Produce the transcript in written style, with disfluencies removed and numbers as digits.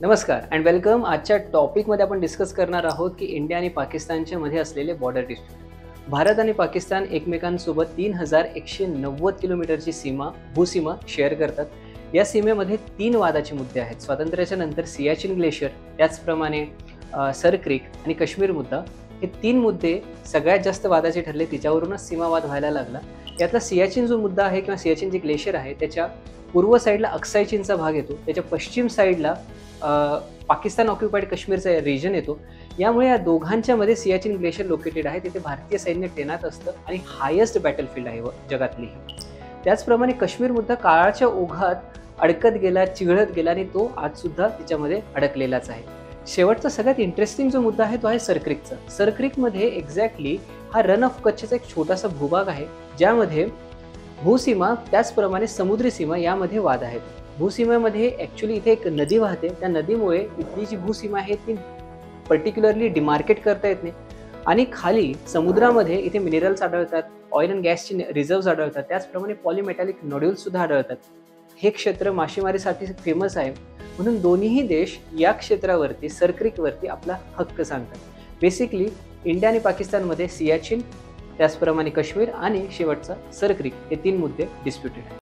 नमस्कार and welcome. आजच्या टॉपिकमध्ये आपण डिस्कस करणार आहोत की इंडिया आणि पाकिस्तानच्या मध्ये असलेले बॉर्डर डिस्प्यूट. भारत आणि पाकिस्तान एकमेकांसोबत 3190 किलोमीटरची भूसीमा शेअर करतात. या सीमेमध्ये 3 वादाचे मुद्दे आहेत. स्वातंत्र्याच्या नंतर सियाचिन ग्लेशियर, त्याचप्रमाणे सर क्रीक आणि काश्मीर मुद्दा, हे 3 मुद्दे सगळ्यात जास्त वादाचे ठरले. तिच्यावरूनच सीमावाद व्हायला लागला. यातला सियाचिन जो मुद्दा आहे किंवा सियाचिन जे ग्लेशियर आहे त्याच्या पूर्व साईडला अक्साई चीनचा भाग येतो, त्याच्या पश्चिम साईडला पाकिस्तान ऑक्युपाईड काश्मीरचा रिजन येतो. यामुळे या दोघांच्या मध्ये सियाचिन ग्लेशियर लोकेटेड आहे. तिथे भारतीय सैन्य तैनात असतं आणि हायेस्ट बॅटलफील्ड आहे जगातली. त्याचप्रमाणे काश्मीर मुद्दा काळाच्या ओघात अडकत गेला, चिघळत गेला आणि तो आजसुद्धा त्याच्यामध्ये अडकलेलाच आहे. शेवटचा सगळ्यात इंटरेस्टिंग जो मुद्दा आहे तो आहे सरक्रीकचा. सरक्रीकमध्ये एक्झॅक्टली हा रन ऑफ कच्छचा एक छोटासा भूभाग आहे, ज्यामध्ये भूसीमा त्याचप्रमाणे समुद्री सीमा यामध्ये वाद आहेत. भूसीमेमध्ये ॲक्च्युली इथे एक नदी वाहते. त्या नदीमुळे इथली जी भूसीमा आहे ती पर्टिक्युलरली डिमार्केट करता येत नाही. आणि खाली समुद्रामध्ये इथे मिनरल्स आढळतात, ऑइल अँड गॅसची रिझर्व्स आढळतात, त्याचप्रमाणे पॉलिमेटॅलिक नोड्यूल्स सुद्धा आढळतात. हे क्षेत्र मासेमारीसाठी फेमस आहे. म्हणून दोन्हीही देश या क्षेत्रावरती सरक्रीकवरती आपला हक्क सांगतात. बेसिकली इंडिया आणि पाकिस्तानमध्ये सियाचिन, त्याचप्रमाणे काश्मीर आणि शेवटचा सरक्रीक हे 3 मुद्दे डिस्प्युटेड आहेत.